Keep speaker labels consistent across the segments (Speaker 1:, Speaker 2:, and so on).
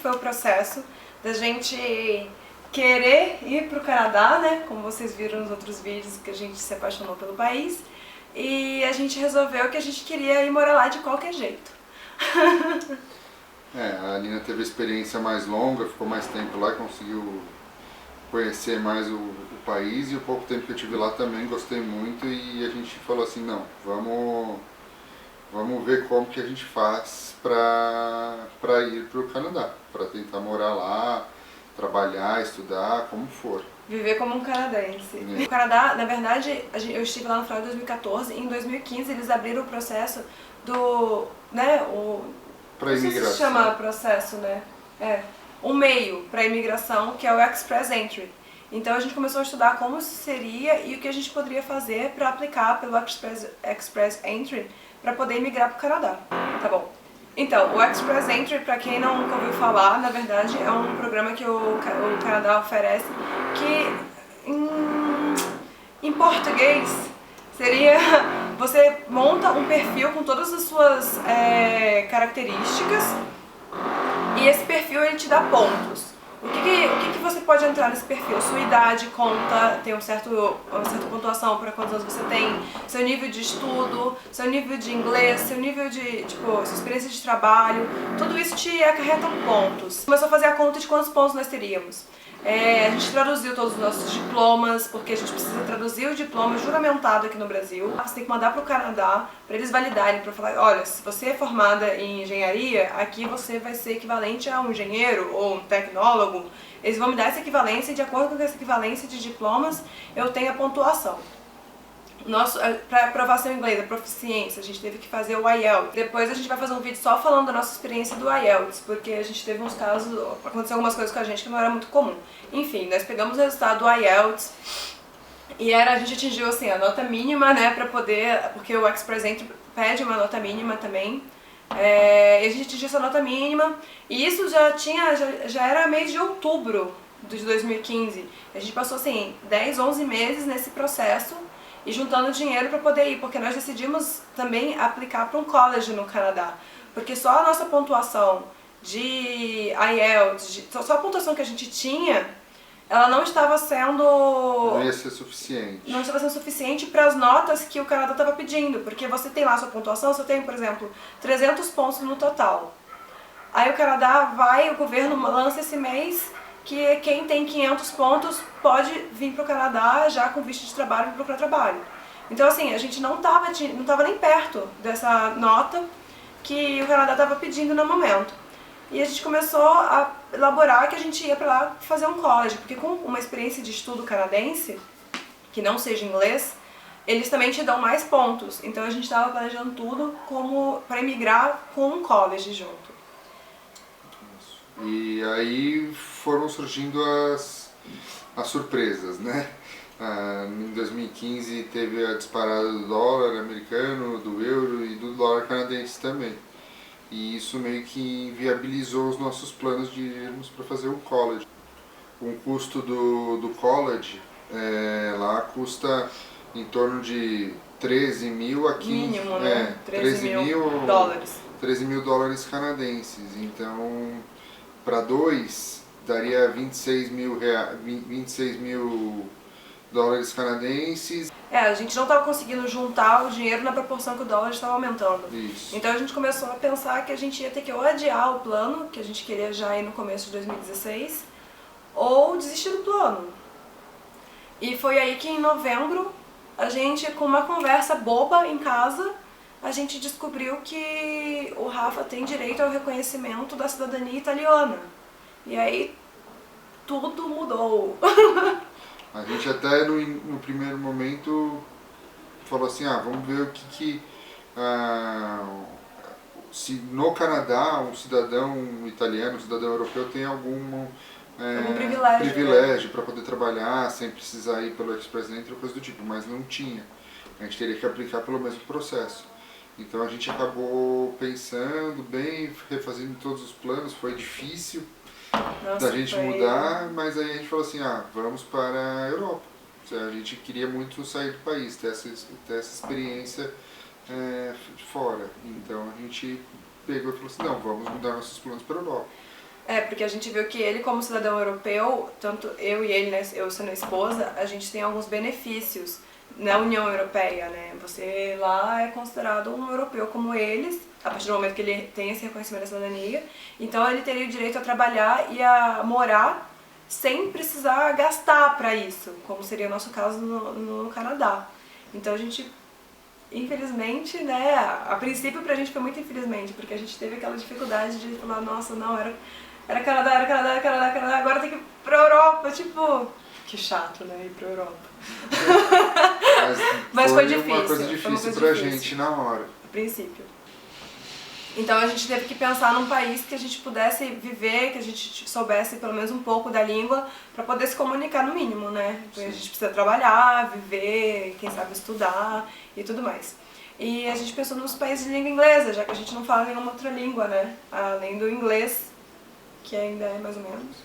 Speaker 1: foi o processo da gente querer ir para o Canadá, né? Como vocês viram nos outros vídeos, que a gente se apaixonou pelo país. E a gente resolveu que a gente queria ir morar lá de qualquer jeito.
Speaker 2: A Nina teve a experiência mais longa, ficou mais tempo lá e conseguiu conhecer mais o país. E o pouco tempo que eu tive lá também gostei muito e a gente falou assim, não, vamos ver como que a gente faz para ir para o Canadá, para tentar morar lá, trabalhar, estudar, como for.
Speaker 1: Viver como um canadense. O Canadá, na verdade, eu estive lá no final de 2014 e em 2015 eles abriram o processo do, né,
Speaker 2: para imigração.
Speaker 1: Não se chama processo, né? Um meio para imigração, que é o Express Entry. Então a gente começou a estudar como seria e o que a gente poderia fazer para aplicar pelo Express Entry para poder imigrar para o Canadá. Tá bom. Então, o Express Entry, para quem nunca ouviu falar, na verdade é um programa que o Canadá oferece que, em português, seria... Você monta um perfil com todas as suas características e esse perfil ele te dá pontos. O que você pode entrar nesse perfil? Sua idade conta, tem uma certa pontuação para quantos anos você tem, seu nível de estudo, seu nível de inglês, seu nível de, sua experiência de trabalho, tudo isso te acarreta pontos. Começou a fazer a conta de quantos pontos nós teríamos. A gente traduziu todos os nossos diplomas, porque a gente precisa traduzir o diploma juramentado aqui no Brasil. Você tem que mandar para o Canadá, para eles validarem, para falar, olha, se você é formada em engenharia, aqui você vai ser equivalente a um engenheiro ou um tecnólogo. Eles vão me dar essa equivalência e de acordo com essa equivalência de diplomas, eu tenho a pontuação. Para aprovação em inglês, a proficiência, a gente teve que fazer o IELTS. Depois a gente vai fazer um vídeo só falando da nossa experiência do IELTS, porque a gente teve uns casos, aconteceu algumas coisas com a gente que não era muito comum. Enfim, nós pegamos o resultado do IELTS e a gente atingiu assim, a nota mínima, né, para poder, porque o Express Entry pede uma nota mínima também. E a gente atingiu essa nota mínima e isso já era mês de outubro de 2015. A gente passou assim 10, 11 meses nesse processo e juntando dinheiro para poder ir, porque nós decidimos também aplicar para um college no Canadá, porque só a nossa pontuação de IELTS, só a pontuação que a gente tinha, ela não estava sendo...
Speaker 2: Não ia ser suficiente.
Speaker 1: Não estava sendo suficiente para as notas que o Canadá estava pedindo, porque você tem lá a sua pontuação, você tem, por exemplo, 300 pontos no total. Aí o Canadá o governo lança esse mês que quem tem 500 pontos pode vir para o Canadá já com visto de trabalho e procurar trabalho. Então assim, a gente não estava nem perto dessa nota que o Canadá estava pedindo no momento. E a gente começou a elaborar que a gente ia para lá fazer um college, porque com uma experiência de estudo canadense, que não seja inglês, eles também te dão mais pontos. Então a gente estava planejando tudo como para emigrar com um college junto.
Speaker 2: E aí foram surgindo as surpresas, né? Em 2015 teve a disparada do dólar americano, do euro e do dólar canadense também. E isso meio que inviabilizou os nossos planos de irmos para fazer um college. O custo do college lá custa em torno de 13 mil a 15...
Speaker 1: Mínimo, né? 13 mil dólares.
Speaker 2: 13 mil dólares canadenses. Então, para dois, daria 26 mil dólares canadenses.
Speaker 1: A gente não estava conseguindo juntar o dinheiro na proporção que o dólar estava aumentando.
Speaker 2: Isso.
Speaker 1: Então a gente começou a pensar que a gente ia ter que ou adiar o plano, que a gente queria já ir no começo de 2016, ou desistir do plano. E foi aí que em novembro, a gente, com uma conversa boba em casa, a gente descobriu que o Rafa tem direito ao reconhecimento da cidadania italiana. E aí tudo mudou.
Speaker 2: A gente até no primeiro momento falou assim, vamos ver o que se no Canadá um cidadão italiano, um cidadão europeu tem algum privilégio, né, para poder trabalhar sem precisar ir pelo Express Entry ou coisa do tipo, mas não tinha. A gente teria que aplicar pelo mesmo processo. Então a gente acabou pensando bem, refazendo todos os planos, foi difícil.
Speaker 1: Nossa,
Speaker 2: da gente mudar, mas aí a gente falou assim, vamos para a Europa. A gente queria muito sair do país, ter essa experiência de fora. Então a gente pegou e falou assim, não, vamos mudar nossos planos para a Europa.
Speaker 1: Porque a gente viu que ele, como cidadão europeu, tanto eu e ele, né, eu sendo a esposa, a gente tem alguns benefícios na União Europeia, né? Você lá é considerado um europeu como eles, a partir do momento que ele tem esse reconhecimento da cidadania. Então ele teria o direito a trabalhar e a morar sem precisar gastar para isso, como seria o nosso caso no Canadá. Então a gente, infelizmente, né, a princípio pra gente foi muito infelizmente, porque a gente teve aquela dificuldade de falar, nossa, não, era Canadá, era Canadá, era Canadá, Canadá, agora tem que ir pra Europa, tipo, que chato, né, ir pra Europa. Mas foi difícil.
Speaker 2: Uma coisa difícil pra gente na hora.
Speaker 1: A princípio. Então a gente teve que pensar num país que a gente pudesse viver, que a gente soubesse pelo menos um pouco da língua para poder se comunicar no mínimo, né? Porque a gente precisa trabalhar, viver, quem sabe estudar e tudo mais. E a gente pensou nos países de língua inglesa, já que a gente não fala nenhuma outra língua, né? Além do inglês, que ainda é mais ou menos.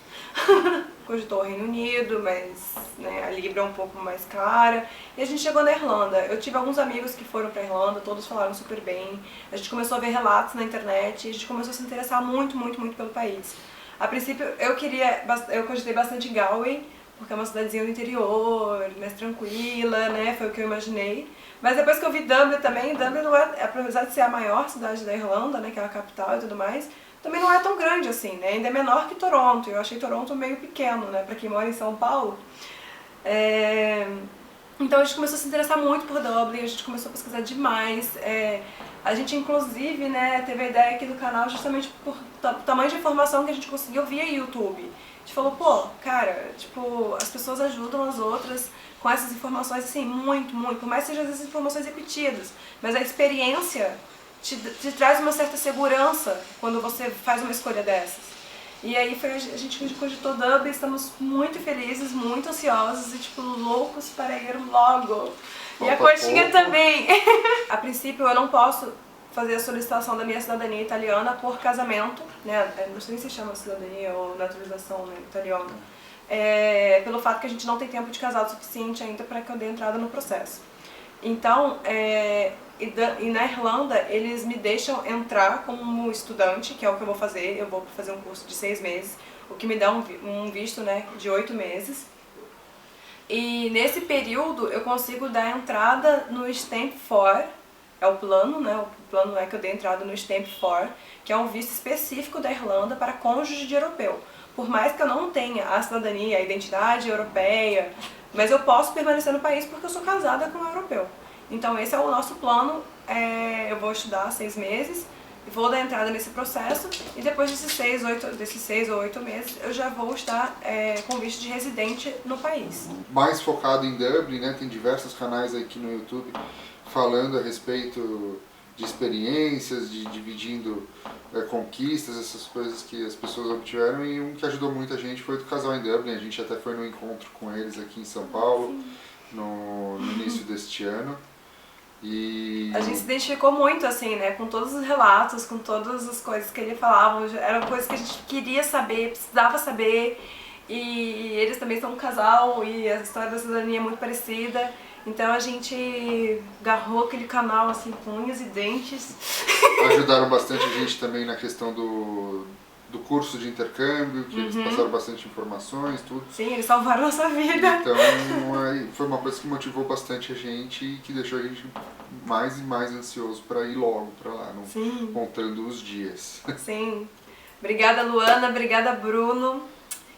Speaker 1: Cogitou o Reino Unido, mas né, a Libra é um pouco mais cara. E a gente chegou na Irlanda. Eu tive alguns amigos que foram pra Irlanda, todos falaram super bem. A gente começou a ver relatos na internet e a gente começou a se interessar muito, muito, muito pelo país. A princípio eu cogitei bastante em Galway, porque é uma cidadezinha do interior, mais tranquila, né? Foi o que eu imaginei. Mas depois que eu vi Dublin também, Dublin não é, apesar de ser a maior cidade da Irlanda, né, que é a capital e tudo mais, também não é tão grande assim, né? Ainda é menor que Toronto. Eu achei Toronto meio pequeno, né? Pra quem mora em São Paulo. Então a gente começou a se interessar muito por Dublin, a gente começou a pesquisar demais. A gente inclusive, né, teve a ideia aqui do canal justamente por tamanho de informação que a gente conseguiu via YouTube. A gente falou, pô, cara, tipo, as pessoas ajudam as outras com essas informações assim, muito, muito. Por mais que sejam essas informações repetidas, mas a experiência te traz uma certa segurança quando você faz uma escolha dessas. E aí a gente cogitou Dublin, estamos muito felizes, muito ansiosos e tipo loucos para ir logo. E a coxinha também. A princípio eu não posso fazer a solicitação da minha cidadania italiana por casamento, né? Não sei se chama cidadania ou naturalização, né, italiana. Pelo fato que a gente não tem tempo de casado suficiente ainda para que eu dê entrada no processo. Então, e na Irlanda, eles me deixam entrar como estudante, que é o que eu vou fazer. Eu vou fazer um curso de 6 meses, o que me dá um visto, né, de 8 meses. E nesse período eu consigo dar entrada no Stamp 4, é o plano, né? O plano é que eu dê entrada no Stamp 4, que é um visto específico da Irlanda para cônjuge de europeu. Por mais que eu não tenha a cidadania, a identidade europeia, mas eu posso permanecer no país porque eu sou casada com um europeu. Então esse é o nosso plano, eu vou estudar 6 meses, vou dar entrada nesse processo e depois desses 6 ou 8 meses eu já vou estar com visto de residente no país.
Speaker 2: Mais focado em Dublin, né? Tem diversos canais aqui no YouTube falando a respeito de experiências, de dividindo conquistas, essas coisas que as pessoas obtiveram, e um que ajudou muita gente foi do casal em Dublin. A gente até foi no encontro com eles aqui em São Paulo no início deste ano. E
Speaker 1: a gente se identificou muito, assim, né, com todos os relatos, com todas as coisas que ele falava, eram coisas que a gente queria saber, precisava saber, e eles também são um casal, e a história da cidadania é muito parecida, então a gente agarrou aquele canal, assim, com unhas e dentes.
Speaker 2: Ajudaram bastante a gente também na questão do curso de intercâmbio, que eles passaram bastante informações, tudo.
Speaker 1: Sim, eles salvaram a nossa vida.
Speaker 2: Então, foi uma coisa que motivou bastante a gente e que deixou a gente mais e mais ansioso para ir logo para lá, contando os dias.
Speaker 1: Sim. Obrigada, Luana, obrigada, Bruno.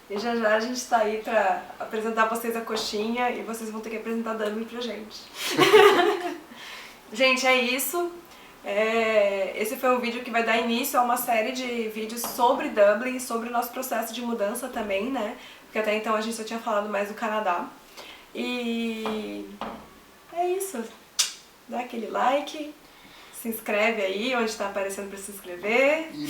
Speaker 1: E já já a gente está aí para apresentar vocês a coxinha e vocês vão ter que apresentar a Dublin pra gente. Gente, é isso. Esse foi um vídeo que vai dar início a uma série de vídeos sobre Dublin, sobre o nosso processo de mudança também, né? Porque até então a gente só tinha falado mais do Canadá. E é isso. Dá aquele like, se inscreve aí onde está aparecendo para se inscrever.
Speaker 2: E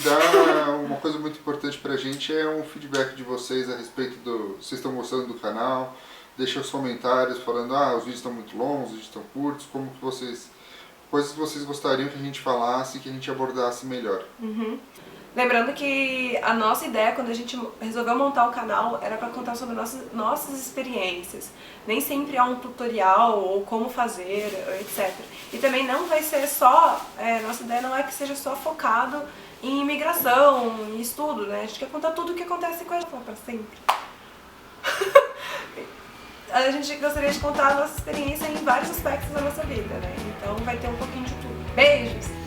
Speaker 2: uma coisa muito importante pra gente é um feedback de vocês a respeito vocês estão gostando do canal. Deixa os comentários falando, os vídeos estão muito longos, os vídeos estão curtos, como que vocês coisas que vocês gostariam que a gente falasse, que a gente abordasse melhor.
Speaker 1: Lembrando que a nossa ideia, quando a gente resolveu montar o canal, era para contar sobre nossas experiências. Nem sempre é um tutorial ou como fazer, etc. E também não vai ser só, nossa ideia não é que seja só focado em imigração, em estudo, né? A gente quer contar tudo o que acontece com a gente para sempre. A gente gostaria de contar a nossa experiência em vários aspectos da nossa vida, né? Então vai ter um pouquinho de tudo. Beijos!